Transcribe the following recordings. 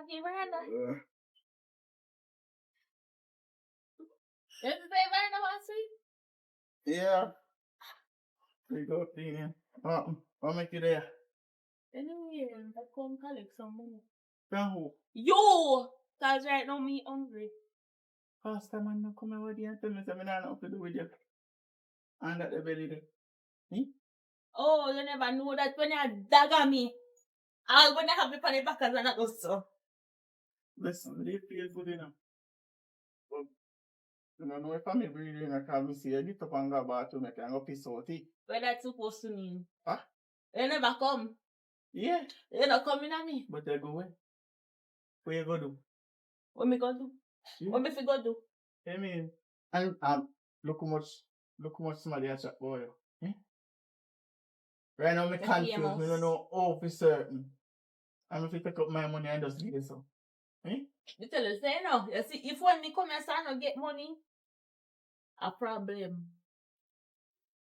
Okay, Miranda. Did you say Miranda was sweet? Yeah. We go clean here. What make you there? Anyway, I come collect some money. From who? You! Cause right now me hungry. Pastor man, no come over there and tell me something I don't have to do with you. And that the belly there. Oh, you never know that when you dagger me. I'll when I have it on the back and I go so. Listen, they feel good enough. But you don't know if I'm breathing, I can't see you get up and go bathroom, I can go piss out it. What that's supposed to mean? Huh? You never come. Yeah. You not coming at me. But I go where? Where you go do? What me go do? Yeah. What me fi go do? I mean, and look how much somebody has chat for you. Right now, I'm confused. I don't know how for certain. I'm if you pick up my money and just leave it so. You tell us, say no. You see, if when me come here, I don't get money, a problem.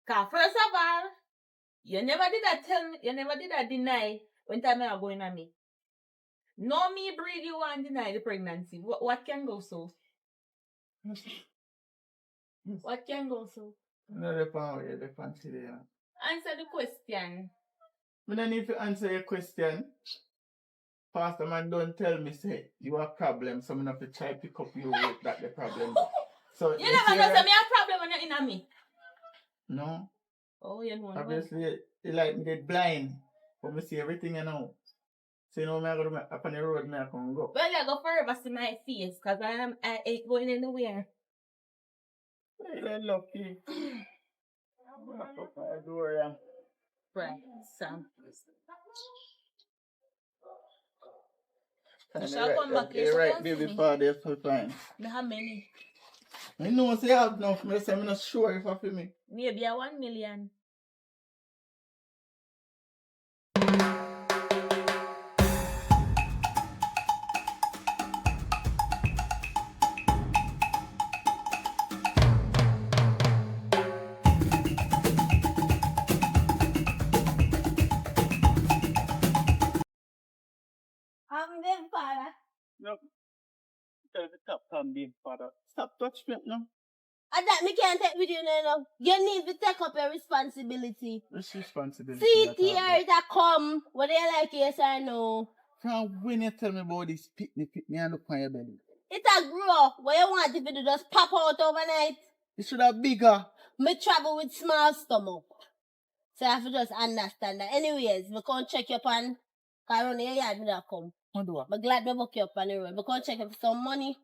Cause first of all, you never did that tell me, you never did that deny when time you are going at me. No me breed you and deny the pregnancy. What can go so? What can go so? No, the power, the fancy there. Answer the question. I don't need to answer your question. Pastor man, don't tell me say you have problem, so I'm not to try pick up you with that the problem. So you never know say me have problem when you're in me. No. Oh, you know. Obviously, you like me get blind, but me see everything you know. So you know me I go to up on the road, me I can go. Well, you go forever see my face, cause I ain't going anywhere. You're lucky. Knock up my door, yeah. Right, Sam. You shall come back here. You're right, baby father, so fine. How many? I know say I have enough, but I'm not sure if I feel me. Maybe a 1 million. I'm the father. No. Tell the top time being father. Stop touching me now. And that me can't take with you now. You need to take up your responsibility. Which responsibility? See, tears that come, whether you like yes or no. From when you tell me about this pitney and look on your belly. It a grow. What you want if it just pop out overnight? It should have bigger. Me travel with small stomach. So I have to just understand that. Anyways, we can't check you upon. Because around your yard, me not come. What do I? I'm glad we book you up on the road. We can't check you for some money.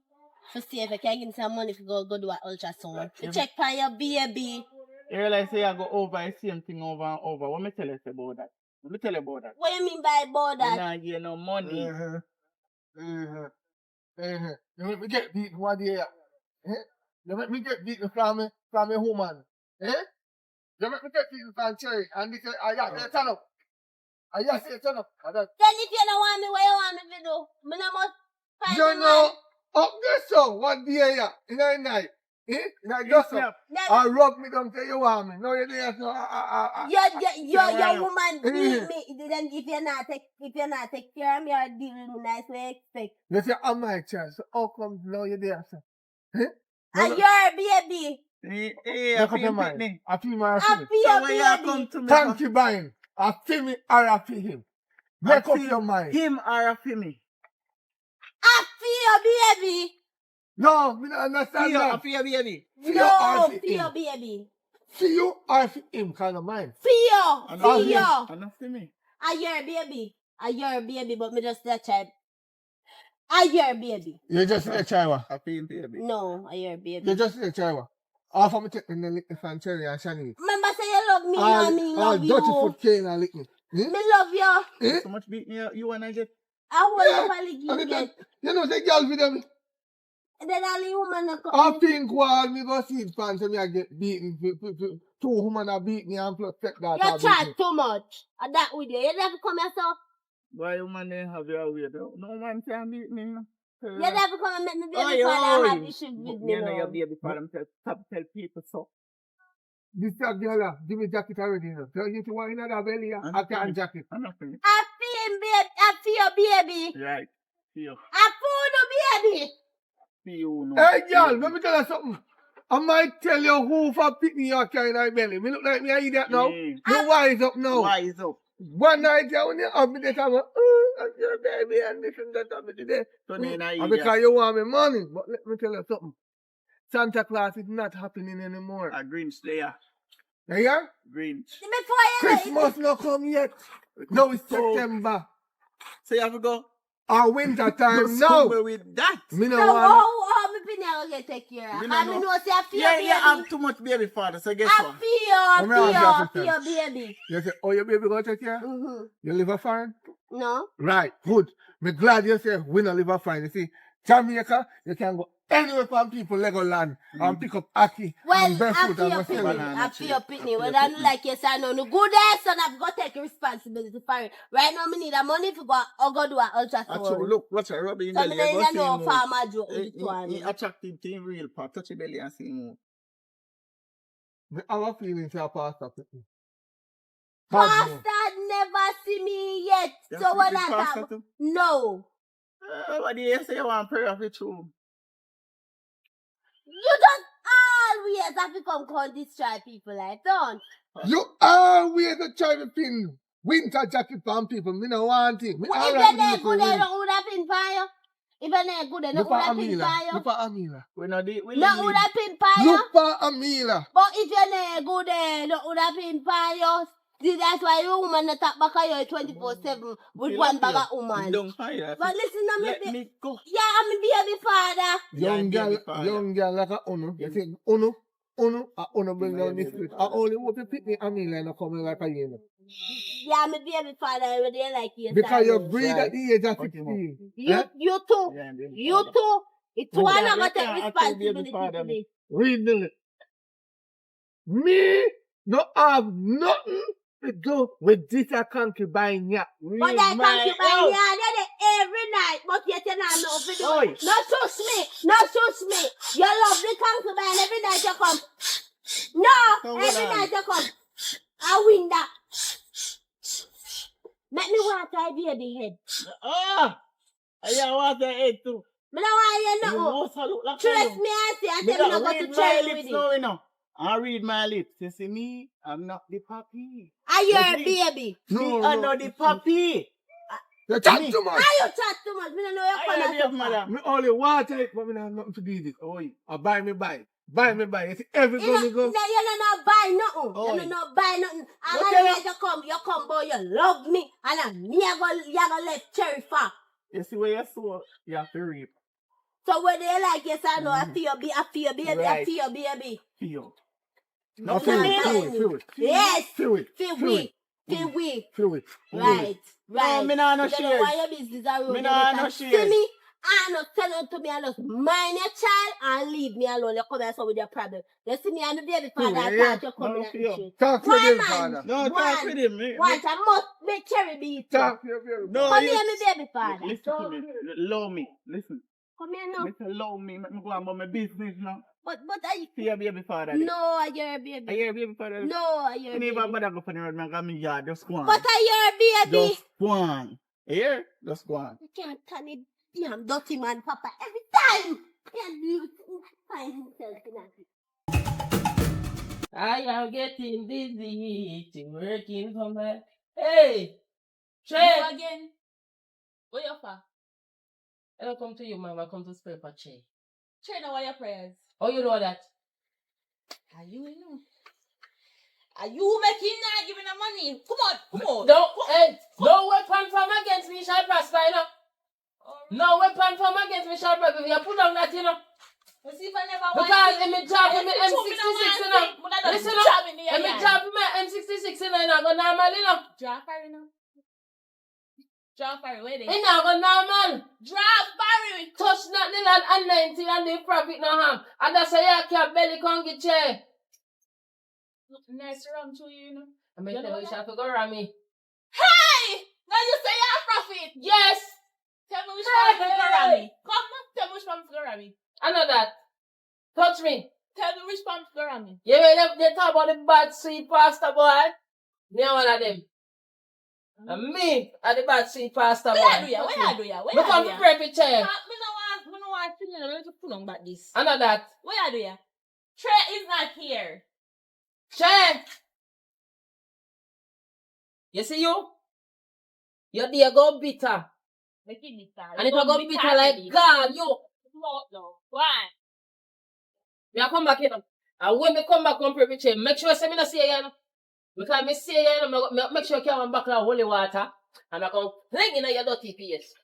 To see if you can give me some money to go do an ultrasound. To check on your baby. You realize say I go over the same thing over and over. What me tell you about that? What me tell you about that? What you mean by about that? You not get no money. You make me get beaten one day. You make me get beaten from a woman. You make me get beaten from Cherry. And this I say turn up. I just say turn up. Then if you don't want me, what you want me to do? Me no must find you know, up there so, one day in the night. In a just up. I rub me down till you want me. No, you didn't. Your woman beat me. Then if you're not take care of me or deal with me nice way expect. You say I'm my child. So how come now you there, sir? And your baby. Hey, I feel me. I feel my baby. Thank you, Brian. I feel me or I feel him. Make up your mind. Him or I feel me. I feel baby. No, we don't understand that. I feel baby. No, feel baby. See you or for him kind of mind. Feel. I know for me. I your baby. I your baby, but me just that child. I your baby. You just a child. I feel baby. No, I your baby. You just a child. Half of me take me lick me from Cherry and Shani. Remember say you love me, and me love you. Dirty foot cane and lick me. Me love you. So much beat me you and I get. I want to get. You know the girls with them. Then all the women are I think while me go see it fans and me I get beaten. Two women are beat me and plus take that. You chat too much. And that with you. You never come yourself. Why woman they have your way though? No man can beat me. You never come and make me baby father have issues with me. You know your baby father tell people so. This girl, give me jacket already. Tell you to want another belly. I can't jacket. I'm not for you. I feel baby. I feel baby. Right. Feel. A fool no baby. Feel no. Hey, girl, let me tell you something. I might tell you who for picking your car in my belly. Me look like me an idiot now. Yeah. Me wise up now. Wise up. One night when you have me that I go, oh, that's your baby and this and that and today. So then I And because you want me money. But let me tell you something. Santa Claus is not happening anymore. a Grinch there. You hear? Grinch. Before you Christmas not come yet. Now it's September. So you have to go. Or winter time Go now. somewhere with that. Me no So want. how me opinion will get take care of? Me Because no me know. know say I feel Yeah, baby. you have too much baby father, so guess what? Let me ask you a I question. feel baby. You say, oh, your baby gonna take care? Mm-hmm. You live a foreign? No? Right, good. Me glad you say we not live a foreign. You see, Jamaica, you can go anywhere from people Legoland and pick up Aki Well, and barefoot and go sell it. I feel pitney. Well, I don't like you say no good ass son I've got to take responsibility for it. Right now, me need the money to go do an ultrasound. Look, what's a rubber in So the me leg? don't know farmer joke with it He one. attractive thing real part. Touch your belly and see more. Me have a feeling to a pastor pitney. Pastor never see me yet. You So have when to I be pastor talk, too? no. What do you say you want prayer of it too? You don't always have to come destroy people like don't. You always a try to pin winter jacket from people. Me no want it. Me If alright you're with good, the they don't would have been fire. If you're not good, they don't Look would for have been Amila. fire. Look for Amila. We not the we No would have been fire. Look for Amila. But if you're not good, they don't would have been fire. See, that's why your woman not talk back at you 24/7 with one bag of woman. Don't fire. But listen, Let me go. yeah, I'm a baby father. Young girl like a Uno. You say Uno bring down this street. I only want to pick me Amila and come like a year. Yeah, I'm a baby father. I really like you. Because you breed at the age of 16. You too. Yeah, You too. It's one Yeah, of you take can't responsibility actually be today. Read the Me no have nothing to do with this a concubine yet. But I thank you by the every night, but yet you not know for do it. Not trust me. Not trust me. You love the concubine every night you come. No, every night you come. I win that. Make me want to baby head. Ah! I want the head too. But I want you know. Trust me, I say, I tell you not go to church with you. I read my lips. You see me? I'm not the puppy. Are you a baby? No, I'm not the puppy. You chat too much. Are you chat too much? Me don't know your I madam. Me only water it, but me have nothing to do with it. Oh, I buy me buy. Buy me buy. You see, every go me go. You don't buy nothing. You don't buy nothing. And when you come, boy, you love me. And me, you go left cherry for. You see where you saw, you have to reap. So when they like, yes, I know, I feel baby, I feel baby. Feel. No, feel it. Yes. Feel it. Feel it. Right. No, me nah no You don't know share. why your business are Me nah no See share. me? I not tell you to me, I just mind your child and leave me alone. You come here so with your problem. You see me, I'm the baby father, I thought you come here. Talk to him, father. No, talk with him. Watch, I must make cherry beat. Talk to your baby. No, Come here, me baby father. Listen to me. Love me. Listen. Come here now. Mr. Love me. Let me go about my business now. But I... See your baby father. No, I hear a baby. I hear baby father. No, I hear a You baby. never bother go for the road, man. Come in yard. Just go on. But I hear a baby. Just go on. Here? Just go on. You can't turn it. Damn dirty man, Papa. Every time. Can't find himself in it. I am getting busy to working for my... Hey! Trey! You again? What you for? I don't come to you, mama. I come to spray for Che. Che, now what your prayers? Oh, you know that? Are you know? Are you making that giving the money? Come on. No weapon from against me shall prosper, you know. No weapon from against me shall prosper. If you put on that, you know. Let's see if I never Because in my job, in my M66, you know. Listen up. In my job, in my M66, you know, you know, go normal, you know. Draw fire now. Draw fire, where they? You know, go normal. Draw fire. Touch not the land and 90 and the profit no harm. And that's why you can't belly can get chair. Look nice around to you, you know. I mean, tell you shall go around me. Hey! Now you say you're a profit. Yes. Tell me which one to go around me. Come on, tell me which one to go around me. I know that. Touch me. Tell me which one to go around me. You mean they talk about the bad sweet pasta boy? Me one of them. And me, at the bad see pastor boy. Where you do ya? Me come to pray for chair. Me no want to know to put on back this. I know that. Where do ya? Trey is not here. Chair. You see you? Your day go bitter. Make it bitter. And it will go bitter like God, you. Why? Me I come back here. And when me come back on pray for chair, make sure say me not see you. Because me see you, me make sure you come back like holy water. And I come fling in your dirty face.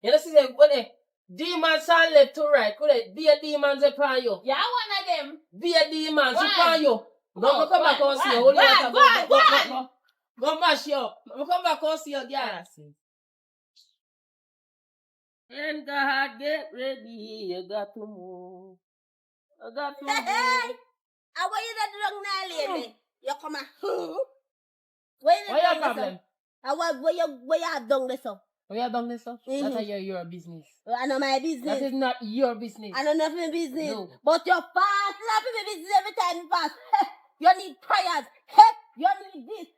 You know see them when the demons are left to right. Could it be a demons upon you? Yeah, one of them. Be a demons Why? upon you. Don't come back and see you. Holy water. Go mash you up. Come back and see your girl. And God get ready. You got to move. You got to move. Hey! And what you done wrong now, lady? You come on. What you What your done problem? And what you have done this up? What you done this stuff? Mhm. That's your business. I know my business. That is not your business. I know nothing business. No. But your fast, nothing business every time you fast. You need prayers. You need this.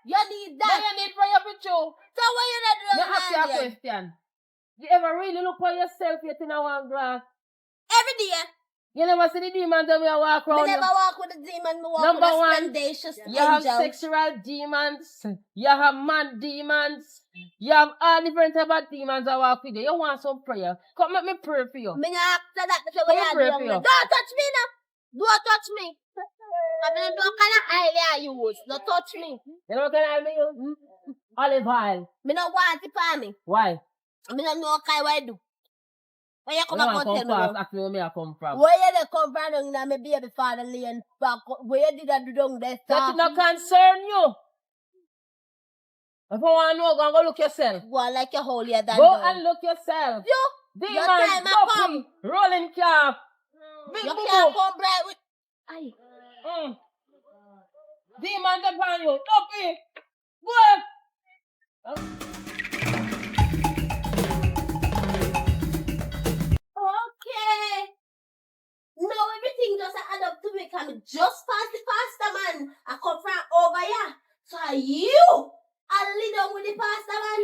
You need Now that. you need prayer for you. So what you done Now wrong ask you a now? question. You ever really look for yourself yet in a one glass? Every day. You never see the demons when you walk I around. never walk with a demon. I walk Number with a one, splendatious You have angel. sexual demons. You have mad demons. You have all different type of demons that walk with you. You want some prayer? Come let me pray for you. Me not after that. That's what Come you pray do. for you. Don't touch me now. Don't touch me. I mean, don't kind of oil you use. Don't touch me. You know what can I help you? Olive oil. Me no want it for me. Why? Me no know what I do. When you come You back want and to tell come me fast? now. Ask me where me I come from. Where you dey come from down in my baby father lane? Where did I do down there? That it not concern you. If you want to know, go and go look yourself. Go on like you're holier than Go thou. and look yourself. Your Demons, time a come. dopey, rolling calf. Big You boo can't boo. come bright with... Aye. Demons upon you. Dopey. Go. Okay. Now everything just add up to me. Come just past the pastor man. I come from over here. So are you lead on with the pastor man?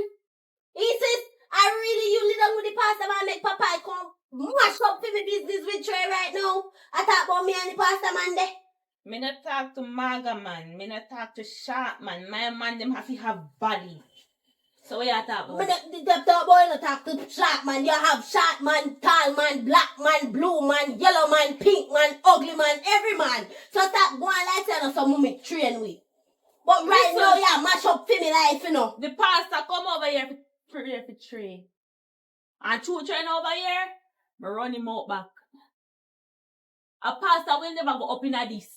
He says, I really you lead on with the pastor man. Make Papa come mash up for me business with Trey right now. I talk about me and the pastor man there. Me not talk to Maga man. Me not talk to Sharp man. My man them have to have body. So what you talk about? The boy not talk to short man. You have short man, tall man, black man, blue man, yellow man, pink man, ugly man, every man. So stop going like that some mummy train with. But right Listen. now, yeah, mash up for me life, you know. The pastor come over here for pray for Trey. And two train over here, me run him out back. A pastor will never go up in a this.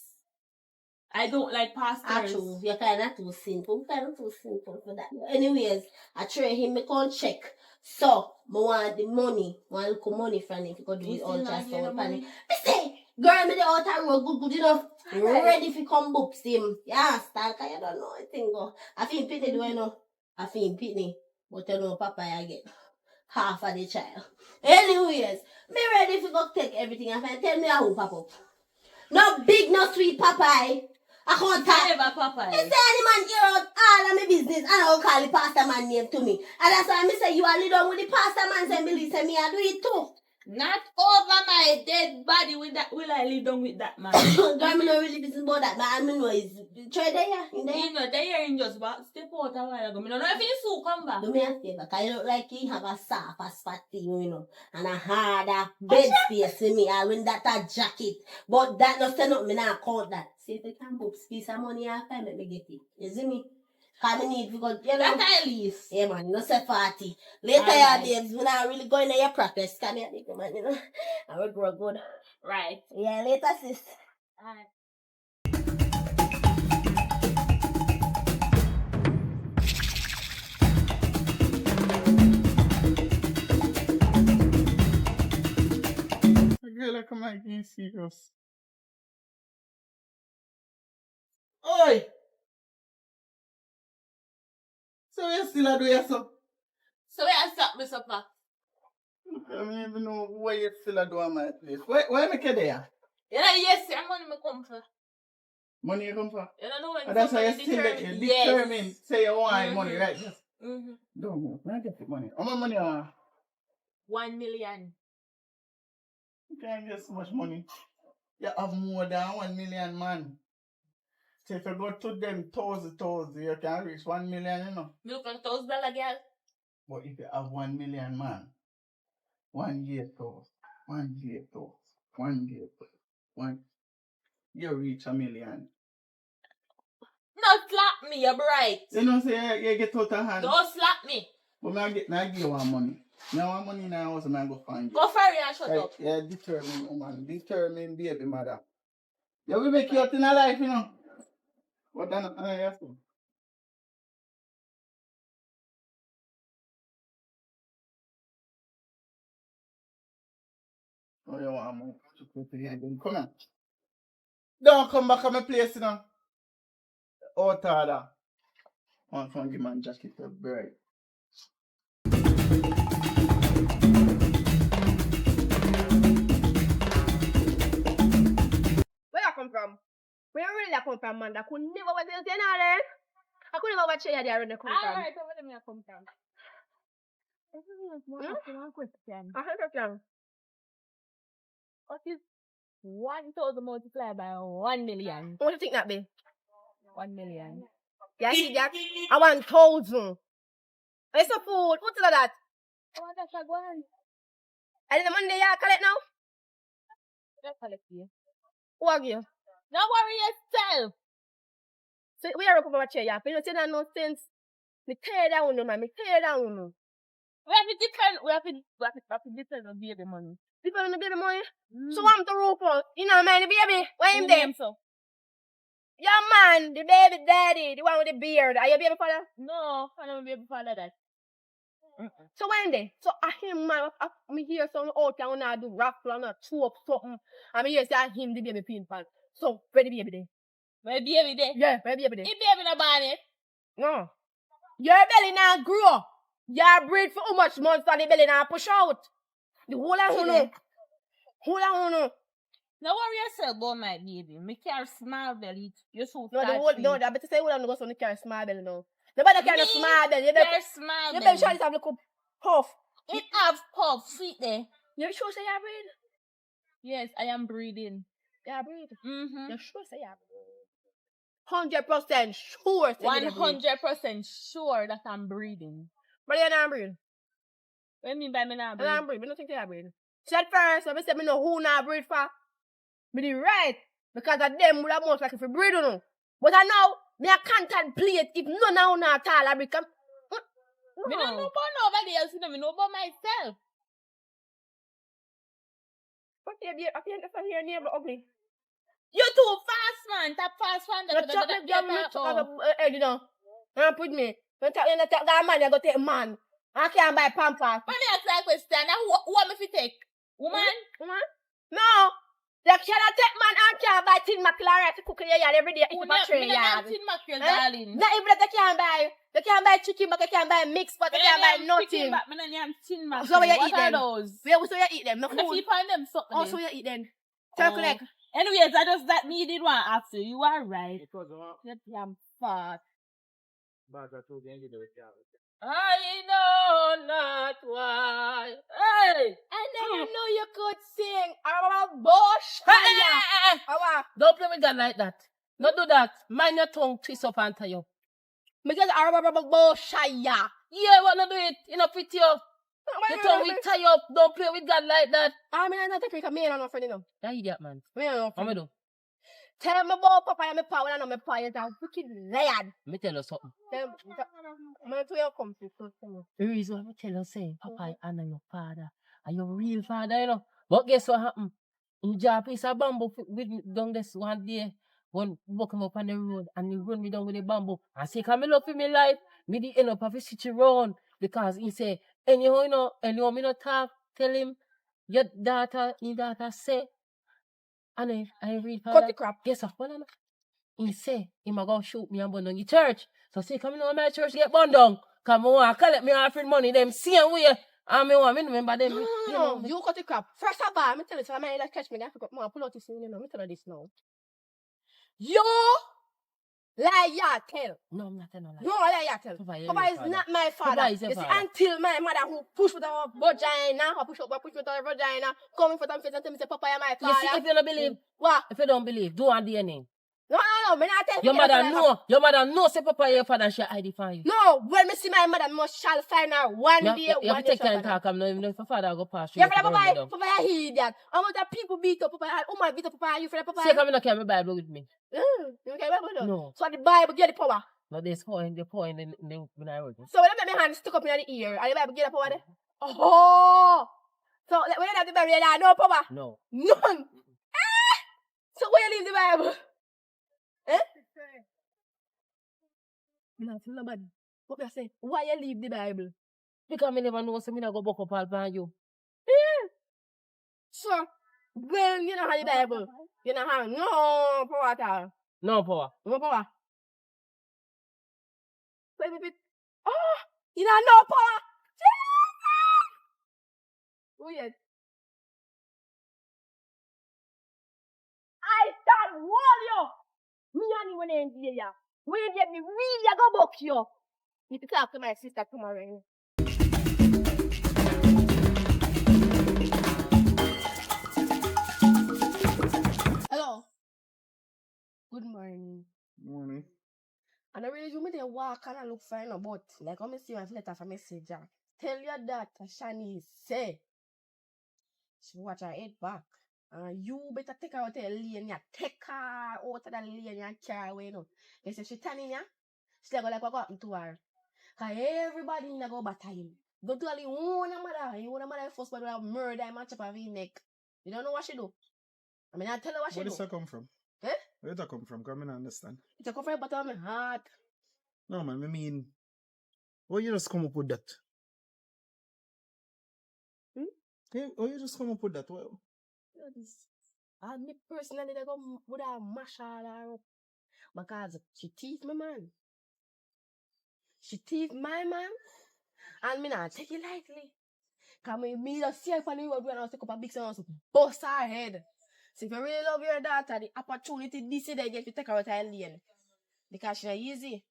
I don't like pastors. Actually, you're kind of too simple. Kind of too simple for that. Anyways, I try him, me can't check. So, I want the money. Want a little money from him. Because do You it still all not just getting out the of money? Me say, girl, me the outer road good enough. Alright. Ready to come books him. Yeah, start, cause you don't know. I think, I feel pity, do I know? I feel pity. But you know, Papa, I get half of the child. Anyways, me ready to go take everything. And tell me how, Papa. No big, no sweet Popeye. I can't talk. Never Papa. Me say any man hear out all of my business and I'll call the pastor man name to me. And that's why me say you are lead on with the pastor man say believe say me I do it too. Not over my dead body with that. Will I live down with that man? Girl, me no really business about that, but I know is try there in there. You know, they hearing just back step out a while ago. Me don't know if he soon come back. Do me a favor, cause you look like he have a soft a spot thing, you know, and a harder bed space in me. I win that a jacket, but that no stand up. Me not count that. See if you can book piece of money after make me get it. You see me? Cause me need to go, you know. That at least. Yeah, man, no say 40. Later, Alright. babes, we not really going to your practice. Come here, big man, you know. I will grow good. Right. Yeah, later, sis. Alright. The girl I come again serious. Oi! So you still a do yourself? So where I stop, Mr. Papa? I don't even know why you still a do on my place. Where make you there? Yeah, yes, I'm going to come for. Money you come for? You don't know when And that's why you somebody still determined. determined. Say you want money, Mhm. right? Just Mm-hmm. don't move. I get the money. How much money you want? 1 million. You can't get so much money. You have more than 1 million, man. So if you go to them thousand, you can reach 1 million, you know. Me look like $1,000 girl. But if you have 1 million, man, 1 year toast, 1 year toast, 1 year toast, you reach 1 million. No slap me, you're bright. You know, say you get out of hand. Don't slap me. But I give you one money. Now one money now, so I go find you. Go for it and shut up. Yeah, determined woman, determined baby mother. Yeah, we make you out in a life, you know. What then? Yes. Oh, you want money? Come on. Don't come back to my place, you know. Out order. I'm going to give my jacket a break. Where I come from? Where really I come from, man? I could never watch anything there. I could never watch it there when I come from. Alright, so where do I come from? One question. I heard that. What is 1,000 multiplied by 1 million? What do you think that be? 1 million. Yeah, see that? I want 1,000. It's a food. What's that? Oh, that's a one. And the money you collect now? That's all it's you. Who are you? Don't worry yourself. So we are up my chair, yeah. But you say that no sense. Me tear down, man. Me tear down. We have to depend. We have to depend on baby money. People on the baby money. So I'm the rope on. You know, man, the baby. Where him there? So? Your man, the baby daddy, the one with the beard. Are you baby father? No, I don't baby father that. So when they? So I him man, me hear some out there when I do raffle and chew up something. I mean, hear say him the baby pin pan. So where the baby there? My baby there. Yeah, where the baby there? He baby no born it. No. Your belly now grow. Your breed for how much months and the belly now push out. The whole of who know. Whole of who know. Now worry yourself about my baby. Me carry small belly. You so No, fat. the whole, no, I better say who of go so carry small belly now. Nobody carry small belly. You better carry small you belly. better have a little puff. It have puff sweet there. You sure say you breed? Yes, I am breeding. You breed? Mm-hmm. You sure say you breed? 100% sure say you breed. 100% sure that I'm breeding. But you're not breed. What do you mean by me not You're breed? not breed. I don't think you're breed. Said first, I said me know who not breed for. Me the right. Because of them would have most like if you breed or no. But I know, me I contemplate if none of you not all I become. Me don't know about nobody else, you know, me know about myself. But you your neighbor ugly. You too fast, man. That fast one. You chop me down, you chop egg down. And put me. You take that man, you go take man. I can't buy pampers. Let me ask that question. Now, who am I to take? Woman? Woman? No. You cannot take man and can't buy tin mackerel to cook in your yard every day. It's a tray yard. Tin mackerel, darling. Not even that you can't buy. You can't buy chicken, but you can't buy mix, but you can't buy nothing. But I don't tin mackerel. So where you eat What are them? those? Where so you eat them? No I food. keep on them something. Oh, so you eat them. Turkey leg. Anyways, I just that needed one after. You are right. That damn fat. I know not why. Hey! And then you know you could sing. Bush. Don't play with God like that. Don't do that. Mind your tongue, twist up and tie you. Because Bush. Yeah, what not do it? You know, fit you. Your tongue will tie you up. Don't play with God like that. I mean, I'm not a freak. Me and I'm not friend, you know. That idiot, man. Me and I'm not What me friend. do? Tell me about Papa and my power and my power is a wicked liar. Me tell you something. I'm going to your comfort. The reason why I tell you say, Papa, I know your father. Are your real father, you know? But guess what happened? In job, piece of bamboo with me down this one day. When walking up on the road and he run me down with the bamboo. I say, come love for me life. Me the end up of a switch around. Because he say, anyhow, you know, anyhow, me not talk, tell him, your daughter say, and I read father. Cut the crap. Guess what? He say, he ma go shoot me and burn down the church. So say, come in on my church get burned down. Come on, collect me offering money, them same way. And me want me remember them. No, you cut the crap. First of all, me tell you, so I might catch me. I forgot. Pull out this thing, you know. Me tell you this now. You lie tell. No, I'm not telling no lie. No, lie tell. Papa, you're Papa your is father. not my father. Papa is your You see, father. until my mother who push with her vagina, or push with her vagina, coming for them face and tell me say Papa is my You father. see, if you don't believe, What? if you don't believe, do on DNA. No, me not tell Your you. mother know, say Papa is your father and she ID for you. No, when me see my mother, me shall find her one day. You have to take time and talk. I'm not even if your father go past you. Yeah, Papa, you idiot. I'm going to people beat up Papa. Oh my, beat up Papa. You for the Papa. Say, come in, carry my Bible with me. You carry Bible? No. So the Bible get the power. No, there's point in when I work. So when I make my hand stuck up in the ear, and the Bible get the power there? Oh! So when you have the Bible, you have no power? No. None! So where you leave the Bible? Eh? I'm not telling nobody. What I say? Why you leave the Bible? Because I never know, so I go buck up all by you. So, when you don't have the Bible, you don't have no power at all. No power. No power. So if it, oh, you don't have no power. Weird. I start warn you. Me and you when in here. When you get me really go book you. You need to talk to my sister tomorrow. Hello. Good morning. Morning. And I really do me they walk and I look fine, but like I'm see my letter from messenger. Tell your daughter Shani say she watch her head back. And you better take her out of the lane, ya take her out of the lane and carry her away, you know. They say she turning ya, she go like what happened to her. Cause everybody in go battle him. Go to only one mother first but will murder him and chop off his neck. You don't know what she do. I mean I tell her what she Where do. does that come from? Eh? Where does that come from? Come and understand. It's a come from the bottom of my heart. No man, I mean, why you just come up with that? Yeah, why you just come up with that? Well, And me personally, they go would have mash all her up. Because she teeth me, man. She teeth my man. And me not take it lightly. Because me just see her on the road when I was take up a big sound and bust her head. So if you really love your daughter, the opportunity this day they get to take her out of her lane. Because she not easy.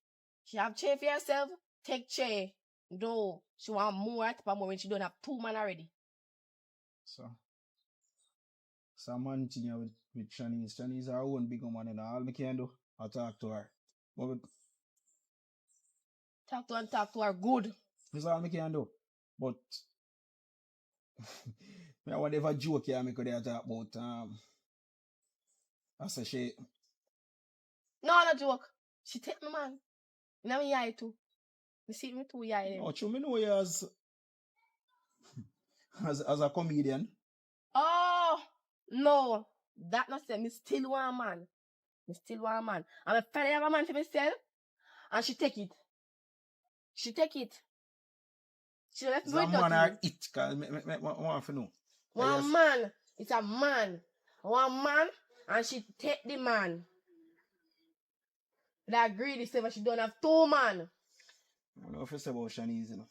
She have chair for herself, take chair. No, she want more at more when she don't have 2 man already. So I'm managing with Shanice. Shanice is our own big woman and all me can do, I talk to her. But Talk to her good. that's all me can do. But whatever joke here me could talk about I say she No joke. She take me, man. You know me eye too. You see me too eye them. oh true me know you as a comedian. Oh no. That not say me still want man. Me still want man. I'm a friend have a man for myself. And she take it. She take it. She left Is me a with man nothing. or it? Cause I want to know. One Yes. man. It's a man. One man. And she take the man. That greedy say but she don't have 2 man. I know if you say about Shanice, you know.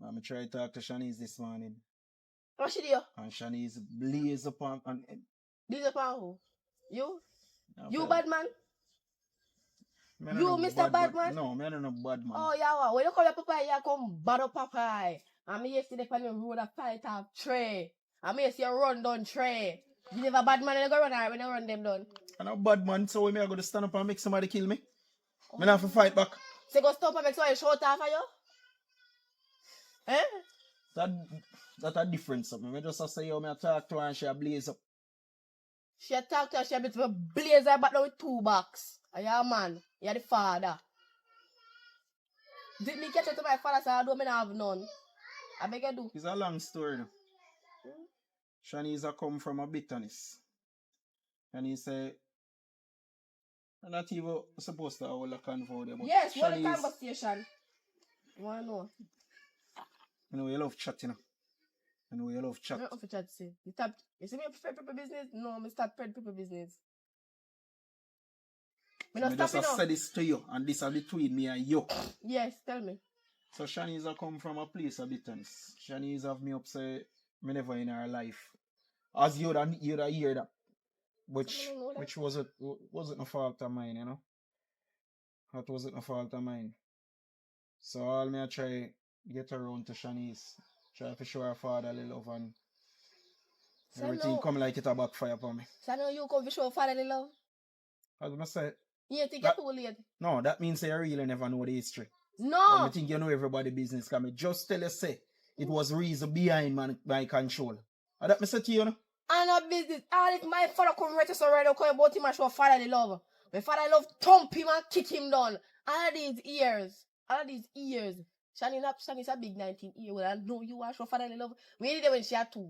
I'm try to talk to Shanice this morning. What she do? And Shanice blaze upon and This upon who? You? I You feel- bad man? me no You no Mr. Badman? No, me no bad man. Oh, yeah, wow. When you come here, Papa, you come bad up, Papa. And me yesterday on the road a fight off tray. And me yesterday run down tray. You never bad man, you go run her when you run them down. I'm not bad man, so me I go to stand up and make somebody kill me. Me not have to fight back. So you go stop and make somebody shout off for you? Eh? That a difference of me. Me just say yo me I talk to her and she a blaze up. She talk to her, she a bit of a blazer back down with 2 bucks. And you're a man. You're the father. Did me catch up to my father, so I don't have none. I beg you do. It's a long story now. Shanice a come from a bitterness. And he say I'm not even supposed to hold a convo there, but Yes, what the Shanice, conversation? You want to know? you know you love chatting. You know you love chat. I don't know if chat say. You see me prefer people business? No, I start prefer people business. Me not I stop just it now. say this to you, and this is between me and you. Yes, tell me. So Shanice a come from a place of bitterness. Shanice have me up say me never in her life. As you'd hear that. which wasn't a fault of mine, you know. That wasn't a fault of mine. So all me I try get around to Shanice, try to show her fatherly love and everything come like it a backfire upon me. So now you come to show fatherly love? As I say, You think that, you're too late? no, that means you really never know the history. No. I think you know everybody business. Can me just tell you say it was reason behind my control. And that me say to you, know. I know business. All if my father come right to so right now, come about him and show fatherly love. My father love thump him and kick him down. All of these years. Shani's a big 19 year old. I know you want show fatherly love. We did it when she had 2,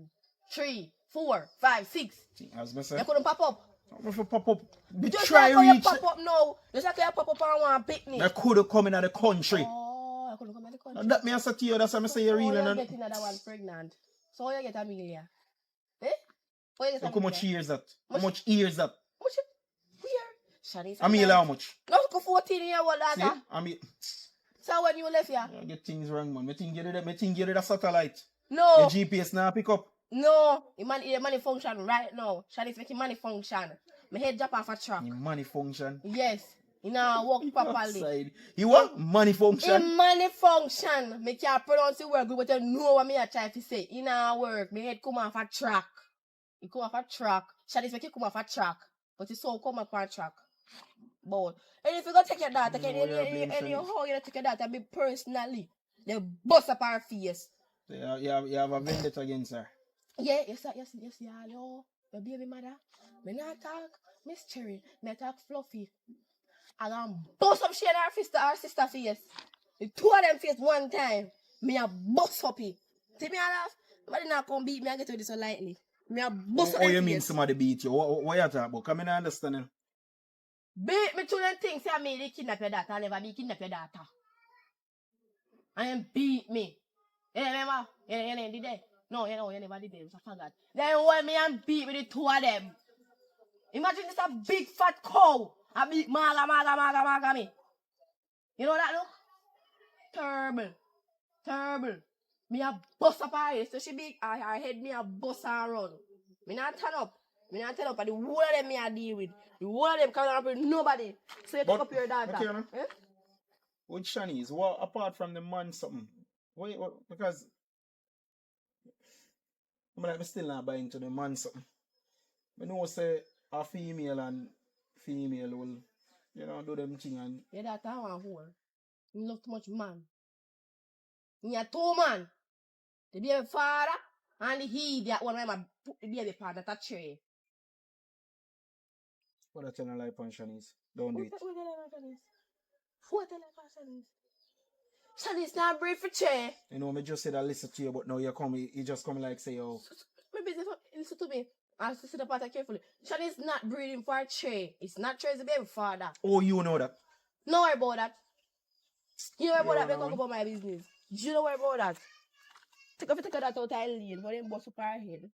3, 4, 5, 6. As me say, You couldn't pop up. if you pop up, we Just try like how you reach. pop up now. Just like how you pop up and want to picnic. I could have come in the country. Oh, I couldn't come in the country. And that me I say to you, that's why I say you really So not. you get another one pregnant. So you get Amelia. Eh? How you get How Amelia? much years that? How much years that? Much year? Shanice. Amelia, how much? Not 14 year old See? daughter. So when you left here? you get things wrong, man. Me think you did a satellite. No. Your GPS now pick up. No. The money function right now. Shanice making money function. My head drop off a truck. Your money function. Yes. You know, work properly. Outside. You want money function? In money function. Me can't pronounce the word good, but you know what me I try to say. In our work, my head come off a track. It come off a track. Shanice make it come off a track. But it's so come off a track. But and if you go take your daughter, how you take your daughter me personally, they bust up her face. So you have a vendetta against her. Yeah, yes, hello. Your baby mother. Me not talk Miss Cherry, me talk Fluffy. I gonna bust up she and her sister face. The 2 of them face one time. Me a bust up it. See me a laugh? Nobody not come beat me, I get with this so lightly. Me a bust up Oh, them you face. mean somebody beat you? What you talking about? Come in and understand. Beat me to them things say me they kidnap your daughter. I never be kidnap your daughter. And beat me. You remember? You did that? No, you never did that. I forgot. Then hold me and beat me the 2 of them. Imagine this a big fat cow. A big maga me. You know that no? Terrible. Me a bust up her head. So she big her head me a bust her run. Me not turn up. And the whole of them me a deal with. The whole of them coming up with nobody. So you take up your daughter. Okay, eh? With Shanice, what apart from the man something? What, because I'm still not buying into the man something. I know say a female and female will, do them thing and your daughter want whore. You love too much man. You are 2 man. The baby father and the that one where I put the baby father that tray. what I tell you like on Shanice. Don't do it. What tell her Shanice? Shanice not breed for chair. You know, me just said I listen to you, but now you just come like say, oh. Maybe listen to me. I have to sit up at carefully. Shanice not breeding for a tray. It's not tray, it's the baby father. Oh, you know that? No worry about that. You know about that, because about my business. You don't worry about that. Take that out of lane for them bust up our head.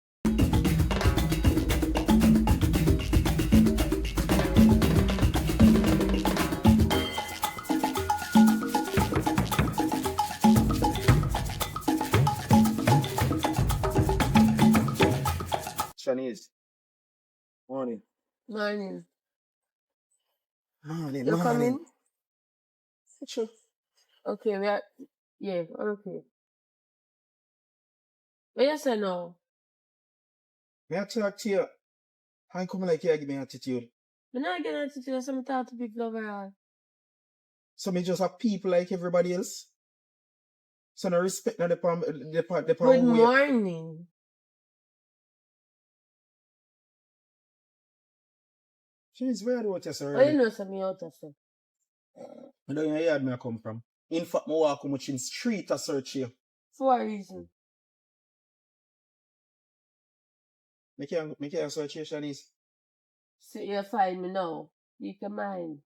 Shanice. Morning. Morning. Morning. You coming? Sure. Okay, okay. What you say now? May I talk to you? I come like you give me attitude. I'm not getting attitude, so I talk to people overall. So me just have people like everybody else? So no respect no the Good morning. She's weird what you say. Oh, you know something out of stuff. I don't know where me I come from. In fact, I walk how much in street to search you. For a reason. Make you search you, Shanice. So you find me now. You can mind.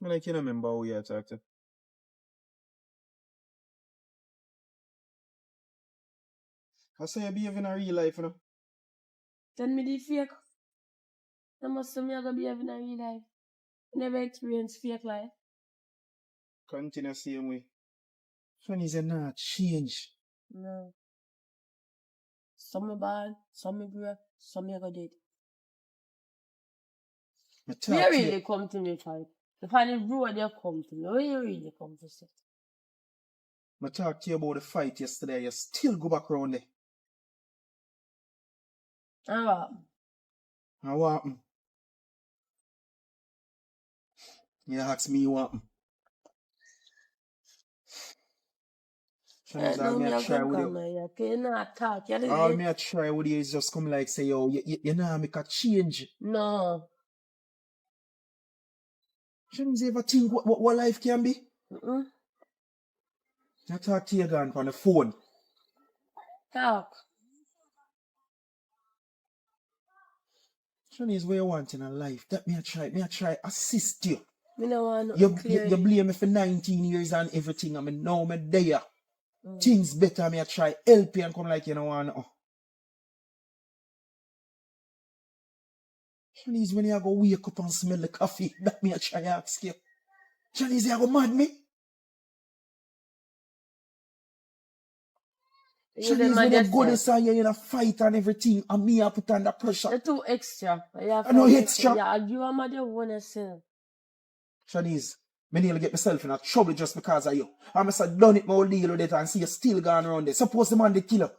I like you don't remember who you talk to. I say you behave in a real life, you know. Tell me the fake. I must say me I go behave in a real life. I never experienced fake life. Continue same way. Shanice, you not change. No. Some me bad, some me brave, some me go dead. Me talk Where to you you. really come to me, child? If I the road you come to me, where you really come to sit? Me talk to you about the fight yesterday. You still go back round there. And what? And what happened? You ask me what happened. Shanice, all No, me me a a try gun with you. come here. You not talk. You All did me a try with you is just come like say, yo, you know make a change. No. Shanice, you ever think what life can be? Mm-mm. I talk to you again on the phone. Talk. Shanice, what you want in a life? That me a try assist you. Me no want You nothing clear. blame me for 19 years and everything. I mean, now me there. Mm. Things better, me a try help you and come like you know want nothing. Shanice, when you go wake up and smell the coffee, that me a try ask you. Shanice, you go mad me? You Shanice, them when mad you go yourself. this and you in a fight and everything, and me a put under pressure. You're too extra. You have I know to extra. Yeah, you are mad you want yourself. Shanice, me nearly get myself in a trouble just because of you. I must have done it my whole deal with it and see you still going around there. Suppose the man the killer.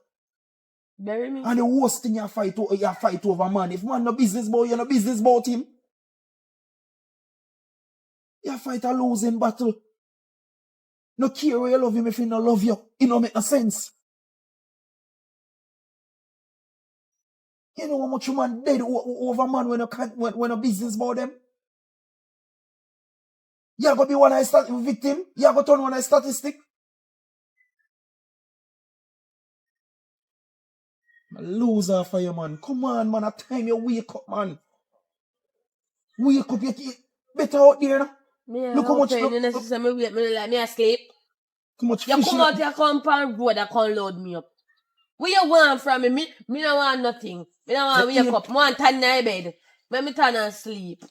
Bury me. And the worst thing you fight over man. If man no business about you, no business about him. You fight a losing battle. No care where you love him if he no love you. It no make no sense. You know how much man dead over man when no business about them? You gonna be one of the victim? You gonna turn one of the statistic? A loser for you, man. Come on, man. At time you wake up, man. Wake up, you better out there, no? Me Look how much, pain in the system, me wait, me like me asleep. how much You fish come out your compound road that can load me up. What you want from me? Me no want nothing. Me no want wake up. Me want turn in my bed. Let me turn and sleep.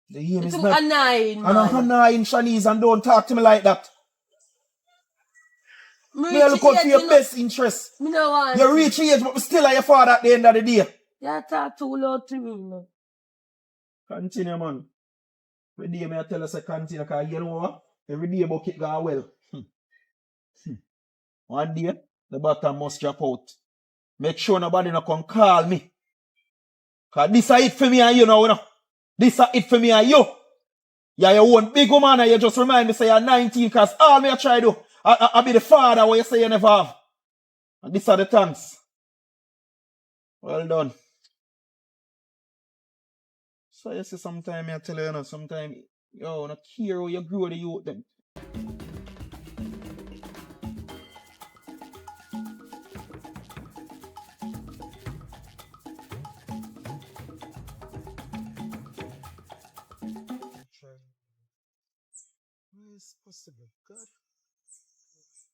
The aim It's is too not. annoying, And I'm man. annoying Shanice and don't talk to me like that. Me Me look out for your best interest. Me no want You reach age, but still are your father at the end of the day. You talk too loud to me, man. Continue, man. Every day me I tell us to continue, because you know what? Every day bucket go well. One day, the bottom must drop out. Make sure nobody no come call me. Because this is it for me and you now. This is it for me and you. You're your own big woman and you just remind me say you're 19, because all me I try to do, I be the father where you say you never have. And these are the thanks. Well done. So you see, sometimes I tell you, sometimes, yo, not care how you grow the youth them. Where is possible? God,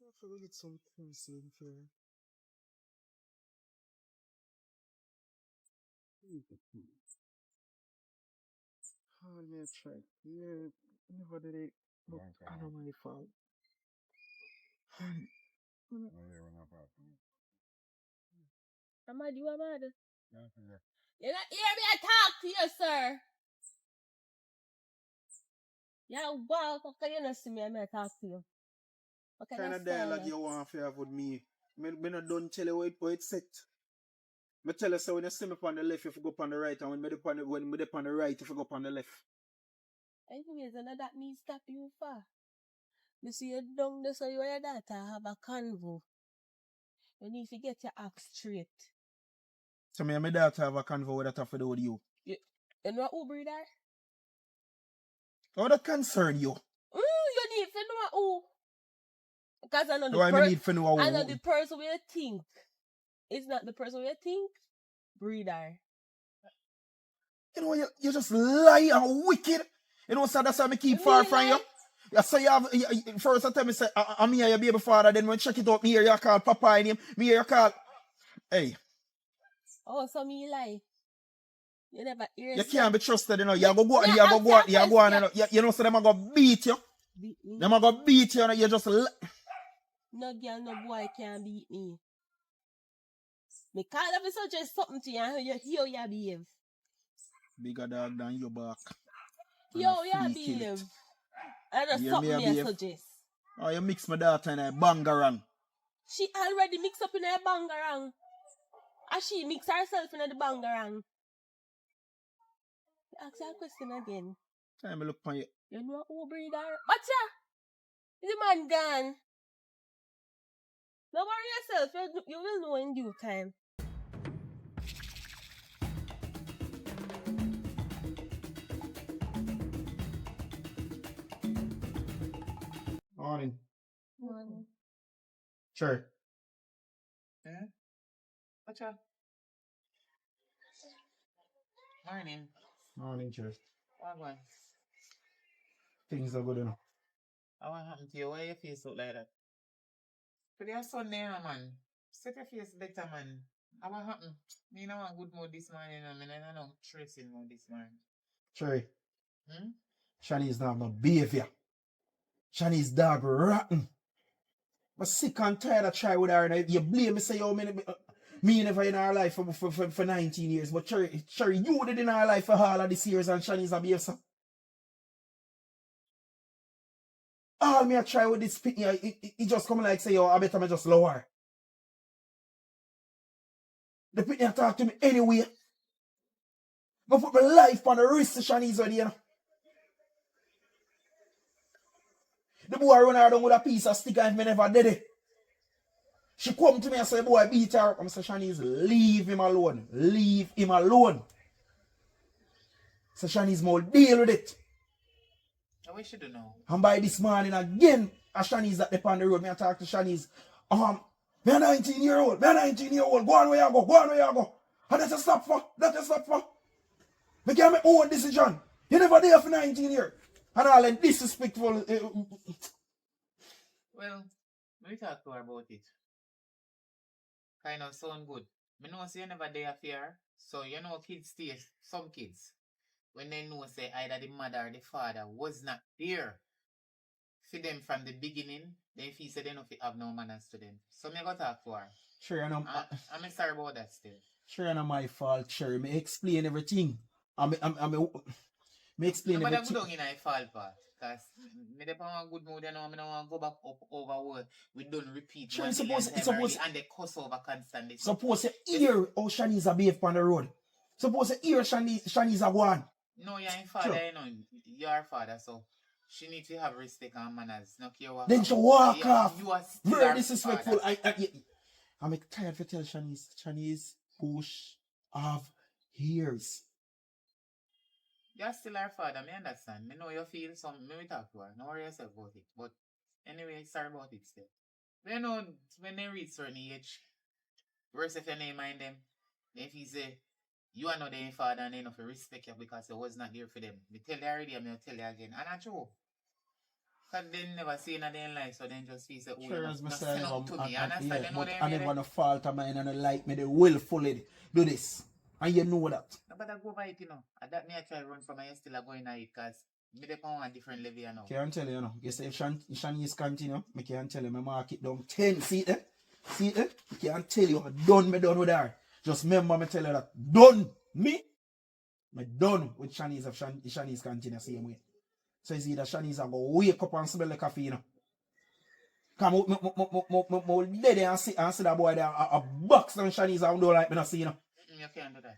I forgot get some things in here. How may I try? Yeah, never did it. Look, I don't know my fault. I'm mad, you are mad. You not hear me I talk to you, sir. Yeah, wow, how can you not see me I talk to you? What Kind of dialogue you want to have with me. Me not done tell you what it's set. Me tell you so when you see me on the left, if you go on the right, and when me on the right, if you go on the left. Anyways, none of that me stop you for. You see you down there, so you and your daughter have a convo. You need to get your act straight. So me and my daughter have a convo with that have to do with you. You know who breeder? How that concern you? You need to know who. Because I know Why me need to know who? I know the person you think. It's not the person you think. Breeder. You know, you just lie and wicked. You know, so that's why me keep far from you. You say you have, first I tell me, say, I'm here, your baby father, then when check it out, me here, you call Papa in him, me here, you call, hey. Oh, so me lie. You never hear You can't be trusted, you know, you go on, you know, so them are going to beat you. Beat me. Them a go beat you and you just No girl, no boy can beat me. Me can't ever suggest something to you and you behave. bigger dog than your back. And Yo, a you flea kill behave. it. And that's You hear something me, me I behave? suggest. Oh, you mix my daughter and I bangarang. She already mixed up in her bangarang. And she mix herself in the bangarang. Ask her a question again. Time I look on you. You know who breed her? Watcha! The man gone. Don't worry yourself. You will know in due time. Morning. Sure. What's up? Morning. Morning, sure. What going? Things are good enough. What happened to you? Why your face look like that? Today a Sunday, man. Set your face better, man. What happened? Me no want good mood this morning, I mean, I don't stressing mood this morning. Sure. Hmm? Shani's not no behavior. Shani's dog rotten. I'm sick and tired of try with her. And you blame me, say, yo, me never in our life for 19 years. But Cherry, you did in our life for all of these years and Shani's a behavior. So. All me I try with this pit, it just come like say, yo, I better me just lower. The pit talk to me anyway. I put my life on the risk of Shani's already, you know. The boy run her down with a piece of stick and me never did it. She come to me and say, boy, beat her up. I'm saying, Shanice, leave him alone. Leave him alone. So Shanice more deal with it. I wish you do know. And by this morning again, as Shanice at the on the road, me I talk to Shanice. Me a 19-year-old. Me a 19-year-old. Go on where you go. Go on where you go. And that's a stop for. That's a stop for. Me get my own decision. You never there for 19 years. And all and disrespectful. Well, let me talk to her about it. Kind of sound good. Me know say you never there fear. So you know kids stay, some kids, when they know say either the mother or the father was not there for them from the beginning, then if he say they don't have no manners to them. So me go talk to her. Sure, and I'm sorry about that still. Sure, and my fault, sure. Me explain everything. Me explain Nobody everything. go down in a fault part. Because me dey on a good mood, you know, me don't want to go back up over word. We don't repeat Sure, 1 it's million supposed- times and they cuss over constantly. Suppose you hear how Shanice a behave on the road. Suppose you hear Shanice a go on. No, you're in father, Sure. you know. You're father, so she needs to have respect and manners. No care what. Then she walk off. You are still Very her disrespectful. father. I'm tired to tell Shanice push have ears. You're still her father, me understand. Me know you feel something. Me will talk to her. Don't worry yourself about it. But anyway, sorry about it still. You know, when they reach certain age, worse if your name mind them, if he say, you are not their father and they don't respect you because you was not there for them. Me tell you already and me will tell you again. And that's true. Because they never see in their life, so then just feel say, oh, Sure, you as me not say, send up to me. yeah, Understand? You know but them I here, never no fault of mine and I like me. They willfully do this. And you know that. no, but I go by it, you know. And that me I try run from, I still a going at it because me dey on a different level, you know. Can't tell you, you say if Shanice continue, I can't tell you, my market down 10. See it? See it? I can't tell you, me done with her. Just remember me tell you that. Done. Me done with Shanice if Shanice continue same way. So it's either Shanice a go wake up and smell the coffee, you know. Come out, dead and see that boy there a box on Shanice and don't like me not see, you know. You can't do that.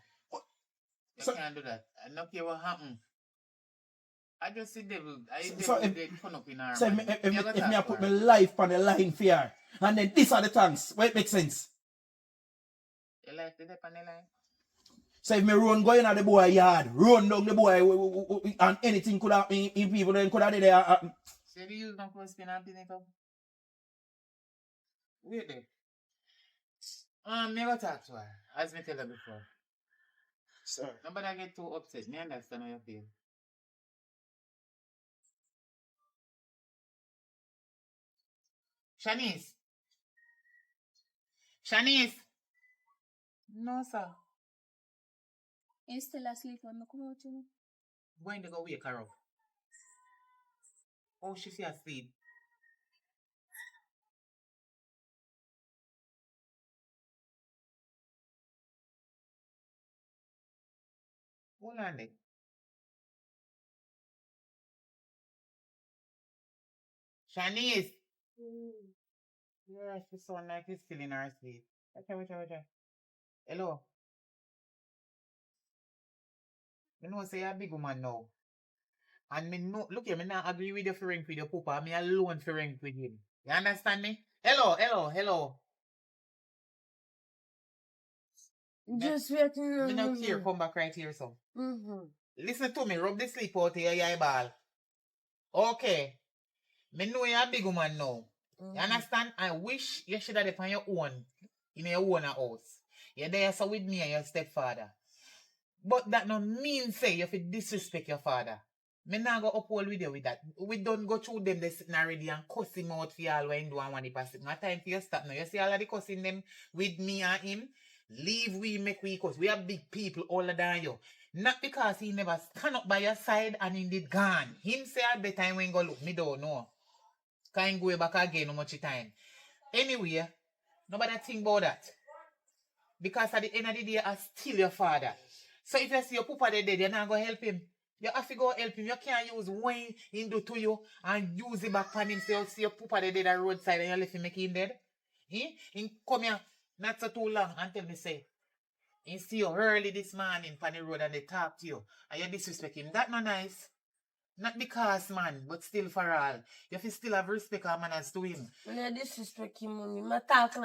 You So- can't do that. I don't care what happen. I just see devil. So devil they turn up in our So mind. if me I put my life on the line for her, and then these are the thanks, where it makes sense. You like the dip on the line? So if me run going at the boy yard, run down the boy, and anything could happen, if people then could have did there. So you use my first spin and pin it up? Wait there. Me go talk to her, as me tell her before. Sir. Nobody get too upset. Me understand how you feel. Shanice. Shanice. No, sir. You still asleep when I come out, you know? Going to go wake her up. Oh, she feel asleep. Hold on there. Shanice! Yeah, she sound like she's still in her sleep. Okay. Hello. You know, say you're a big woman now. And me no, look here, me not agree with you for rank with your papa. Me alone for rank with him. You understand me? Hello. Just waiting Me on not care, come back right here, so. Mm-hmm. Listen to me, rub the sleep out of your eyeball. Okay. Me know you're a big woman now. You understand? I wish you should have done on your own, in your own house. You're there so with me and your stepfather. But that no mean say you fi disrespect your father. Me nah go uphold with you with that. We don't go through them they sitting already and cuss him out for all when do and when he pass it. No time for you stop now. You see all of the cussing them with me and him? Leave we make we cuss. We are big people older than you. Not because he never stand up by your side and he did gone. Him say at the time when go look, me don't know. Can't go back again no much time. Anyway, nobody think about that. Because at the end of the day, I still your father. So if you see your papa dead, you're not going to help him. You have to go help him. You can't use what he do to you and use it back on him. So you see your papa dead at the roadside and you left him make him dead. He come here not so too long and tell me say, he see you early this morning on the road and they talk to you and you disrespect him. That not nice. Not because, man, but still for all. You have to still have respect and manners to him. When I disrespect him, mommy, I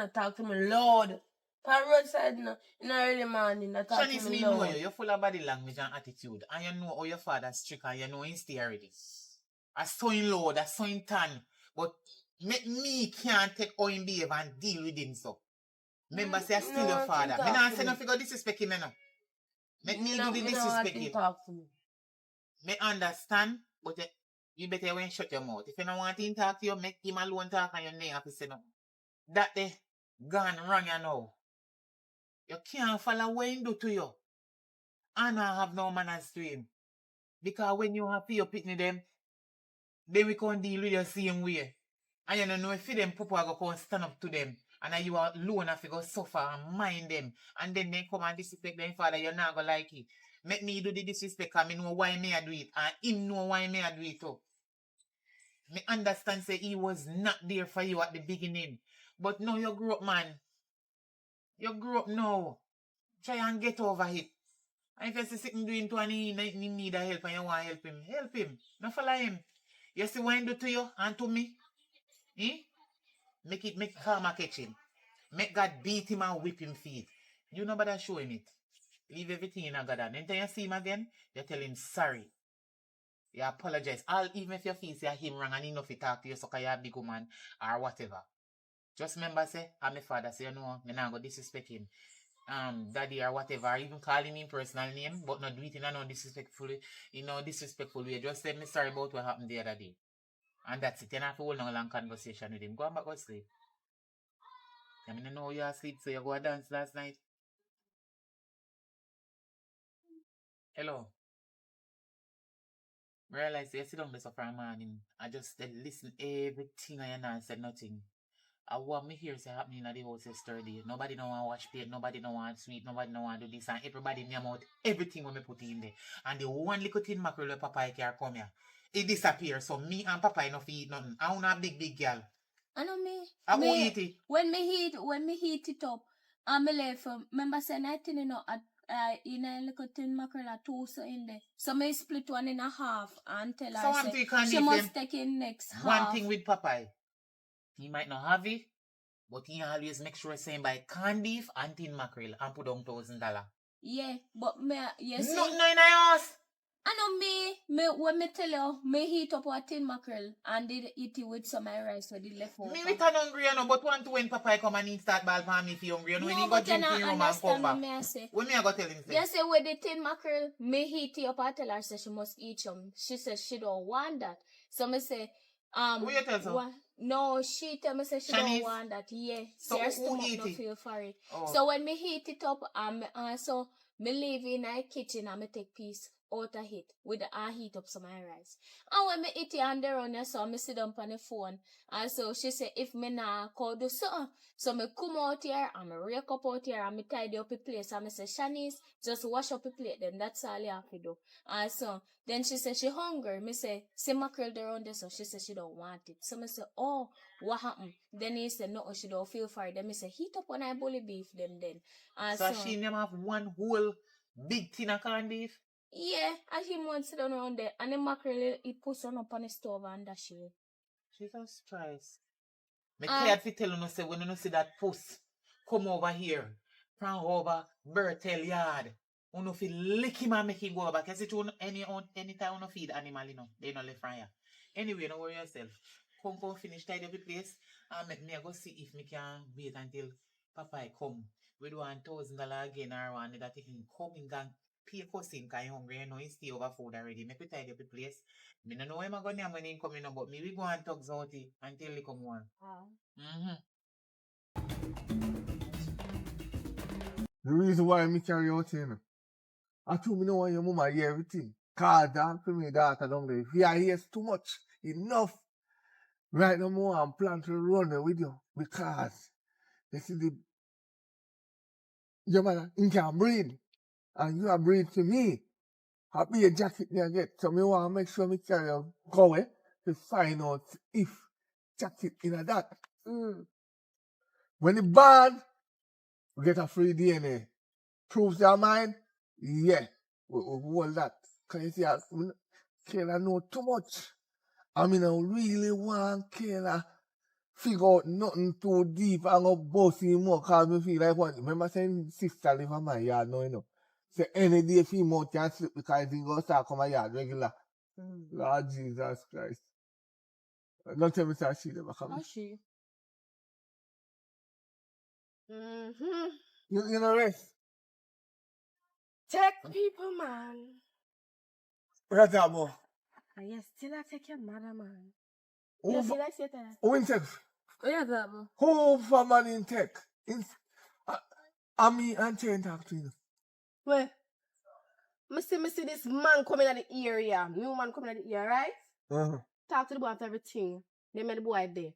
talk to me, Lord. On roadside in the early morning, I talk Shanice, to me, me know Lord. you. You're full of body language and attitude. And you know how your father's strict and you know him stay already. I saw him low, I saw him tan. But me can't take how him behave and deal with him so. Remember, say I still your father. Me not say nothing go disrespect him, no. Make me do the disrespect him. Talk to me. Me understand, but you better when shut your mouth. If you don't want him to talk to you, make him alone talk and you never have to say no. That they gone wrong you know. You can't follow what him do to you. And I have no manners to him. Because when you have your pitney them, then we can't deal with the same way. And you don't know if them people are going to stand up to them. And you are alone have to go suffer and mind them. And then they come and disrespect them father, you're not going to like it. Make me do the disrespect because I know why me I do it. And him know why me I do it too. Me understand say he was not there for you at the beginning. But now you grow up, man. You grow up now. Try and get over it. And if you see something doing to and he need a help and you want to help him. Not follow him. You see what he do to you and to me? Make karma catch him. Make God beat him and whip him feet. You know better show him it. Leave everything in a God and then you see him again, you tell him sorry. You apologize. Even if you feel say him wrong and he know if he talk to you so you're a big woman or whatever. Just remember say, I'm my father, so you know, me not go disrespect him. Daddy or whatever, or even calling him personal name, but not do it in a no disrespectful way. Just say me sorry about what happened the other day. And that's it. You don't have to hold no long conversation with him. Go and back go sleep. I mean, I know you're asleep, so you go dance last night. Hello. I realize you sit down there for a morning. I just listen everything I and said nothing. I want me here say happening in the house yesterday. Nobody don't want to watch play, nobody don't want sweet, nobody don't want to do this, and everybody name out everything when me put in there. And the one little tin mackerel where Papa can come here, it disappears. So me and Papa no eat nothing. I want a big girl. I know me. I won't eat it. When me heat it up, I'm left. Remember saying I think in a little tin mackerel or two so in there. So me split one in a half and tell So her say she must take in next half. One thing with Papa, he might not have it, but he always make sure saying buy canned beef and tin mackerel and put down $1,000. Yeah, but me you see. Nothing in the house. I know me when me tell you, me heat up a tin mackerel and did eat it with some rice with the leftover. Me with an hungry, you know, but want to when Papa come and he start ball for me if he hungry, you know, when he go drink in room and come back. When me I go tell him say? You say with the tin mackerel, me heat it up and tell her say she must eat some. She says she don't want that. So me say, who you tell so? No, she tell me say she don't want that. Yeah. So her who eat not it? feel for it. Oh. So when me heat it up, so me leave in the kitchen and me take piece out of it with the heat up some rice. And when me eat it and they run there, so me sit down on the phone. And so she said, if me nah go do something, so me come out here and me rake up out here and me tidy up the place. And me say, Shanice, just wash up the plate, then that's all you have to do. And so then she said she hungry. Me say, see mackerel there around there, so she said she don't want it. So me say, oh, what happened? Then he said, no, she don't feel for it. Then me say, heat up on I bully beef them then. And So she never have one whole big tin of corned beef? yeah, and he wants to sit down around there. And the mackerel, he puts on up on the stove and dash it. Jesus Christ. Me tired fi tell you say when you see that puss come over here from over Parental yard, you fi lick him and make him go over. Cause it won't anytime you feed animal, they not left from here. Anyway, don't worry yourself. Come finish tidy up the place and make me go see if me can wait until Papa come. We do $1,000 again or one that he can come in and pay cousin because he's hungry. He stay over food already. Make me tidy up the place. Me don't know where I'm going to when he come in, but me we go and talk about it until he come on. The reason why me carry out here, I told me know why your mama hear everything. Cause that to me daughter down there. If you hear too much, enough. Right now more I'm plan to run it with you. Because you see your mother you can breathe. And you are breathe to me. I'll be a jacket me I get. So me want to make sure me carry a go to find out if jacket in a that. When it bad, we get a free DNA. Proves your mind? Yeah. We hold that. Because you see, Kayla know too much. I mean, I really want Kayla figure out nothing too deep and go bossy more because me feel like what. Remember saying sister live on my yard now, Say any day female can sleep because he go start come my yard regular. Lord Jesus Christ. Don't tell me that she never come. She. You know rest? Take people, man. Where's that boy? And you still a take your mother, man. Who You feel like that? Who in tech? Yeah, that boy. Who for man in tech? Me and Chain talk to you. Wait. Me see this man coming at the area. New man coming at the area, right? Talk to the boy after everything. They made the boy there.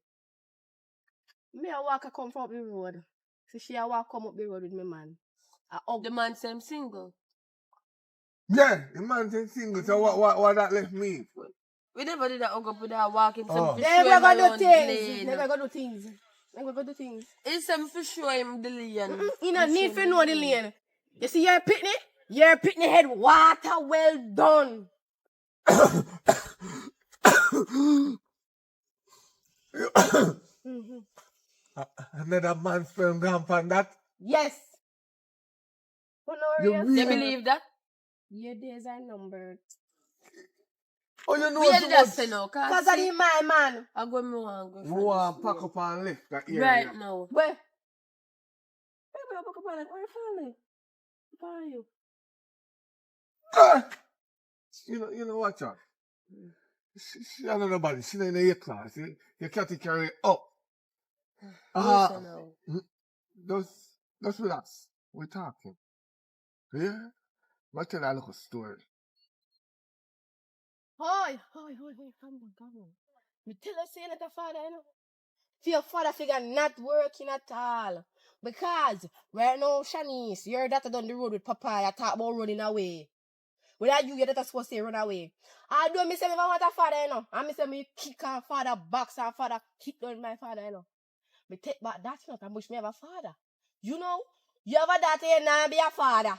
Me a walk come from up the road. So she a walk come up the road with me, man. The man same single. Yeah, the man said single. So what that left me? We never did that hug up with that walking. They were gonna do things. They were gonna do things. It's some for sure him the lane. You don't need to know the lane. You see your pitney? Your pitney head water well done. Another man sperm gone on that? Yes. You believe that? Your days are numbered. Oh, you know we too that much. say no, Because of the my man. I go me want go. You want to pack up and left that area. Right now. Where? Where you pack up and left? Where you falling? Where are you? You know what, John? She not nobody. She not in your class. You can't carry it up. Just relax. We're talking. Yeah? I'll tell you a little story. Hi, come on. You tell us saying that the father, your father figure not working at all. Because right now, Shanice, your daughter down the road with Papa, you talk about running away. Without you, your daughter supposed to run away. I don't say me want a father, I me say me kick our father, box our father, kick down my father, Me take back that, and wish me have a father. You know, you have a daughter and now be a father.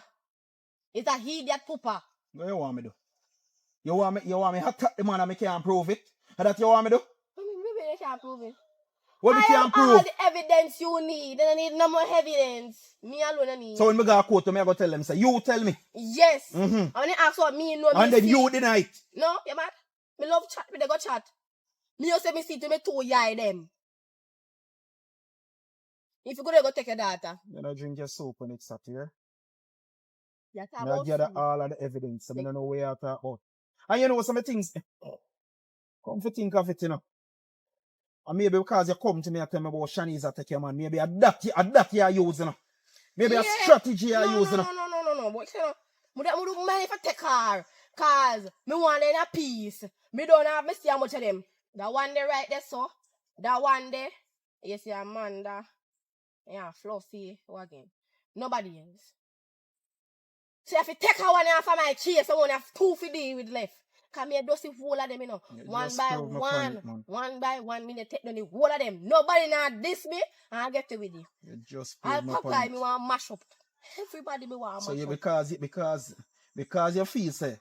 It's a idiot pooper. What you want me do? You want me attack the man and me can't prove it? And that you want me do? Maybe they can't prove it. What me can't prove? All the evidence you need. They need no more evidence. Me alone I need. So when me go to court, me go tell them, say, you tell me. Yes. And when they ask what me know, and me then see. you deny it. No, you mad? Me love chat, me they go chat. Me you say me see to me two yai them. If you go take your data. You know, drink your soup when it's sat here. You talk I about gather food. all of the evidence. So I don't know where you talk about. And you know some things. Come to think of it, And maybe because you come to me and tell me about Shanice attack your man, maybe a that you use, Maybe a strategy you use, No. But you know, I do money for take her. Cause me want them in a peace. Me don't have me see how much of them. That one there right there, so. That one there. You see Amanda. Yeah, Fluffy. Who again? Nobody else. So if you take her one off of my chase, I want to have 2 for deal with left. Come here, just the whole of them, you know. You One just by prove my one. point, man. One by one, me take down the whole of them. Nobody now diss me, and I get to with you. You just I'll prove my pop point. me want to mash up. Everybody me want to So mash you up. because you feel say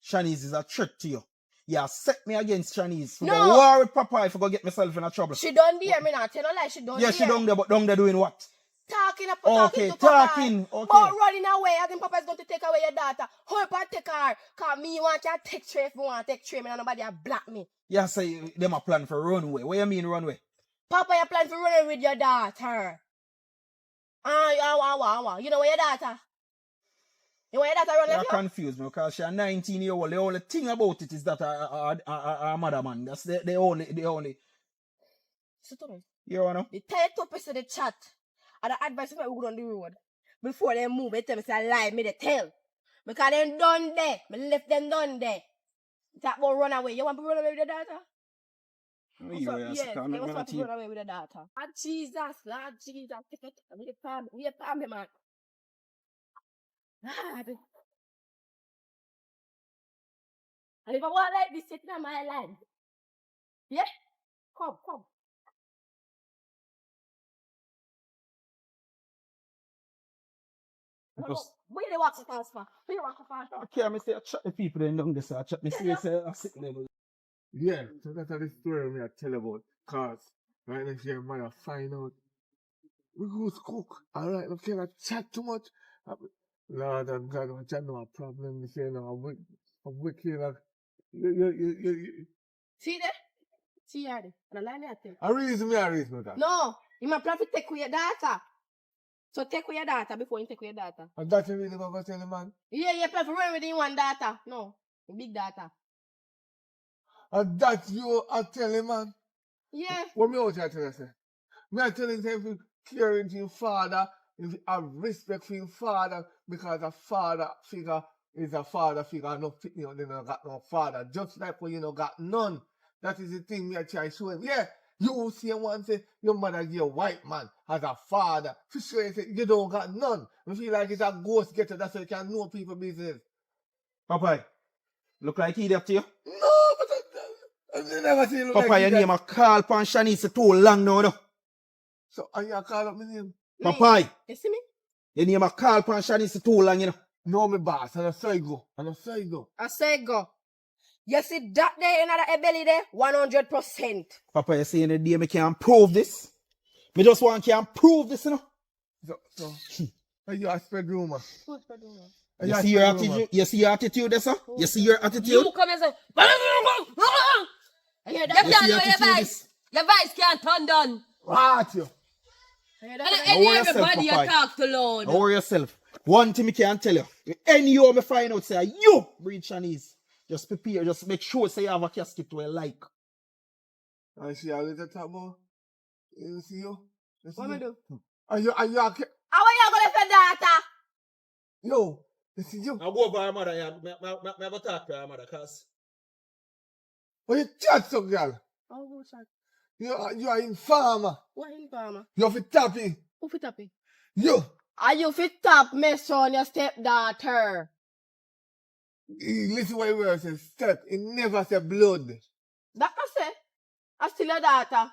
Shanice is a threat to you. You set me against Shanice. For No. go war with Papa if I go get myself in a trouble. She done there, me not tell no lie, she done Yeah, there. she down there, but down there doing what? Talking up, Okay, talking to Papa. talking, okay. But running away, I think Papa is going to take away your daughter. Hope I take her. Cause me want to take tray if me want to take tray, me and nobody a block me. Yeah, say them a plan for runway. What you mean runway? Papa, you plan for running with your daughter. You know where your daughter? You want your daughter run You're with you? confused me because she's 19-year-old. The only thing about it is that her mother, man. That's the only. So to me. You know? The tight topics of the chat and the advice me go on the road. Before they move, they tell me say I lie, me they tell. Because they done there. Me left them done there. That will run away. You want to run away with your daughter? Yes, they want to run away with the daughter. Lord Jesus, take it. We palm him, man. Lord. And if I want like this, sitting on my land. Yeah? Come. Because Where they walk so fast for? Where you walk so fast for? okay, I say I chat the people then down there, so I chat me see say I sit level. Yeah, so that's the story me I tell about. Cause right next year, mother find out we go to cook. Alright, okay, I chat too much. Lord and God, I chat no problem. You say no, I'm wicked. Like, you. See there? See here. And I lie there tell. I reason with that. No, you might plan to take with your daughter. So take with your daughter before you take with your daughter. And that's the reason I tell the man. Yeah, you plan to run with your one daughter. No, your big daughter. And that's you I tell the man. Yeah. What me out here tell you say? Me I tell him say if you caring to your father, if you have respect for your father, because a father figure is a father figure, no fit you know got no father. Just like when you know got none. That is the thing me I try to show him. Yeah, you see one say your mother give a white man as a father. For sure you say you don't got none. You feel like it's a ghost getter, that's why you can know people business. Papa, look like idiot to you? No, but I never see you look Papa, like your idiot. name a call pan Shanice too long now, no? So are you call up my name? Papa, You see me? your name a call pan Shanice too long, you know? No, me boss, and I say go. I say go. You see that there in that belly there? 100%. Papa, you say in the day me can prove this? Me just want can prove this, you know? So, are you a spread rumor? Who's for doing that? You see your attitude? You see your attitude there, sir? You see your attitude? You come and say, I hear you that. You can't see do your your attitude voice. is- Your voice can't turn down. What you? I hear And that. Don't worry everybody you yourself, Papa. talk to loud. Don't worry yourself. One thing me can tell you. Any you me find out say you breed Chinese. Just prepare, just make sure say you have a casket to a like. I see a little talk about. You see you? You see What me you? do? Are you How are you going to for daughter? yo? You see you? I'll go over her mother, yeah. Me have a talk to her mother, cause What you chat so girl? Oh, who's that? You are informer. What in farmer? You have a tapping. Who fit up? You. Are you fit up, mess on your stepdaughter? Listen what you were saying. Step. It never say blood. That I say. I still your daughter.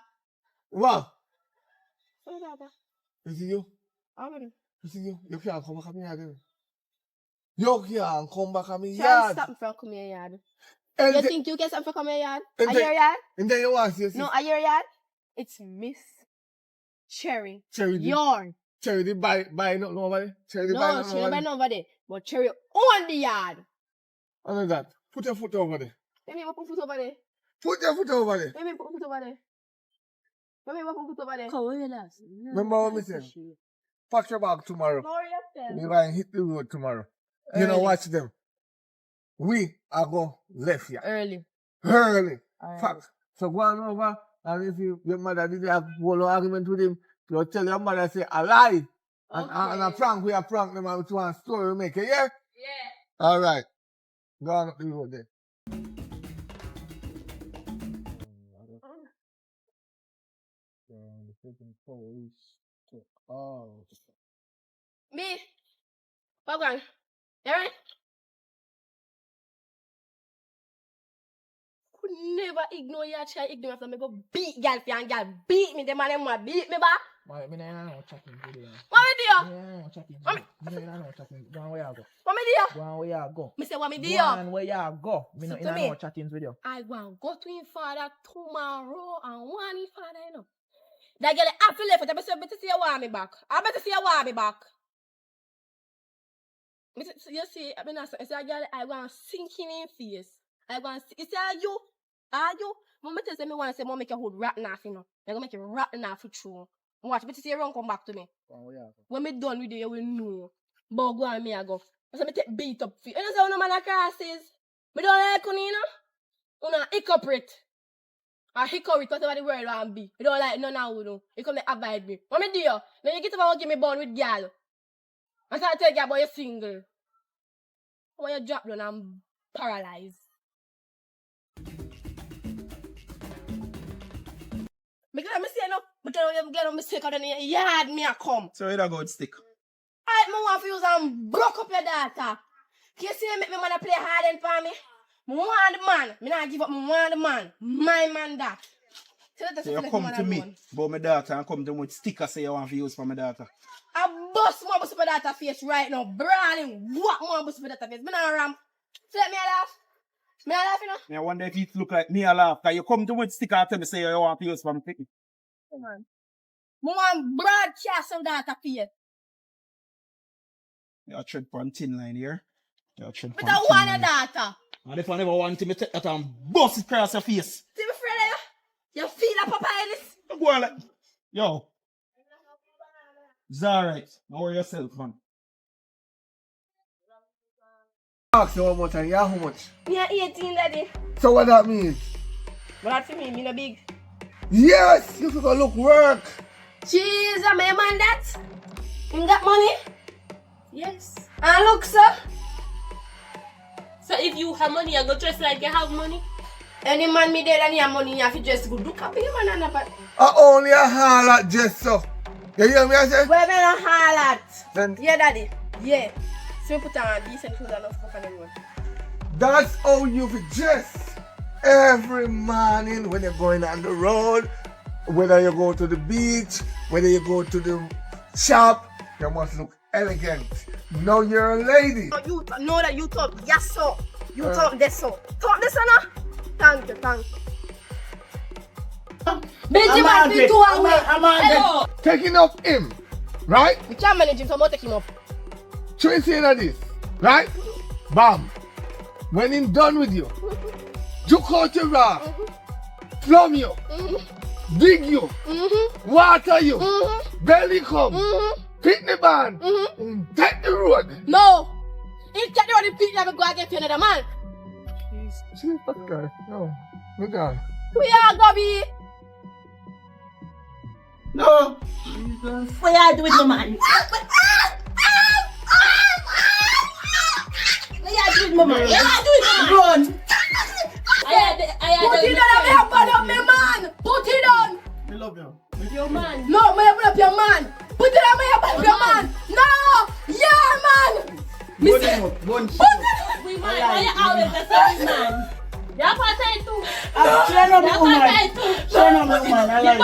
What? Your daughter. You see you? How many? You see you? You can't come back at me yard. You can't come back at me Try yard. stop from coming here yard. And You the- think you can stop from coming here yard? and Are the- your yard? And then you want to see No, are your yard? It's Miss Cherry. Cherry. Your. Cherry did buy no nobody. Cherry did buy No, no she don't buy nobody. nobody. But Cherry own the yard. I know that. Put your foot over there. Let me put foot over there. Put your foot over there. Let me put foot over there. Let me put foot over there. Come on, relax. Remember what me say? Pack your bag tomorrow. Glory yourself. We're going to hit the road tomorrow. You know, Early. watch them. We are going left here. Early. Early. Alright. Fact. So go on over, and if your mother did have one argument with him, you tell your mother, say, a lie. And a prank, we are prank them out to one story we make it, yeah? Yeah. All right. Gone up the road there. The freaking police took all. Me? Pagwan. You right? Could never ignore you, try ignore after me go beat girl for and girl beat me. The man them want beat me back. Why, me no chatting today. What me do? Me no chatting. Mommy. Me no chatting. Go on where you go. What me do? Go on where you go. Me say what me do? Go on where you go. Me no See to me. no chatting with you. I want go to him father tomorrow and want him father, you know. That girl have to left it. I better see you want me back. I better see you want me back. You see, I mean, I say, girl, I want to sink in his face. I want to, you see, are you? Mama tell me want to say, Mama make your hood rotten off, you know. I'm going to make it rotten off for true. Watch, better see you run come back to me. When me done with you, you will know. But go on me, I go. I say, me take beat up for you. You know, say, no man crosses. Me don't like you, know. You know, hypocrite. Or hypocrite, whatever the word want be. You don't like none of you, know. You come to abide me. What me do you? Then you get up and give me bone with girl. I start to tell you about your single. When you drop down, I'm paralyzed. Because I'm saying no, but I'm getting a mistake out of the yard, me a come. So where that go stick? I want to use and broke up your data. Can you see me make me man play hard and for me? I want the man. Me not give up, I want the man. My man that. So you come to me about my daughter and come to me with sticker say you want to use for my daughter. I bust more bust for data face right now. Brawling. What more bust for data face? Me not ramp. So let me laugh. Me laugh, you know? I wonder if it look like me a laugh. Because you come to me with sticker and tell me say you want to use for my picky. Come on. I want broadcast some data face. You tread on thin line here. You tread But on I thin want a line. data. And if I never want to, me take that and bust it across your face. See me friend you? You feel a papa in this? Go on like, yo. It's alright. Don't worry yourself, man. Ask you how much and yeah, how much? Me are 18, daddy. So what that means? But that's for me no big. Yes, you could go look work. Jeez, am I a man that? You got money? Yes. And look, sir. So if you have money, you go dress like you have money? Any man me there and he have money, you have to just go do copy man and a I only a harlot just so. You hear me I say? where me a harlot? Then Yeah, daddy. Yeah. So put on decent clothes and stuff on the road. that's how you be dressed every morning when you're going on the road, whether you go to the beach, whether you go to the shop, you must look elegant. Now you're a lady. You know that you talk, yes, so. You talk this, so. Talk this, now. Thank you, thank you. Benji might be too away. Hello. Taking up him, right? We can't manage him, so I'm going to take him up. Tracy in this, right? Bam. When he's done with you, juke out your raft, plumb you, dig you, water you, belly come, pick the band, take the road. No. He take the road and pick and go and get you another man. See that guy? No, look down. We are going to be. No. What you do with my man? What you do with my man? What you do with my man? Run. Put it on, I bad up my man. Put it on. I love you. Your man. No, I have up your man. Put it on, I have up your man. No, your man. Me say, One put it. We man. Why you always the same man? You have to say too. I'm trying to be You have woman. to say too. Trying to be woman. I like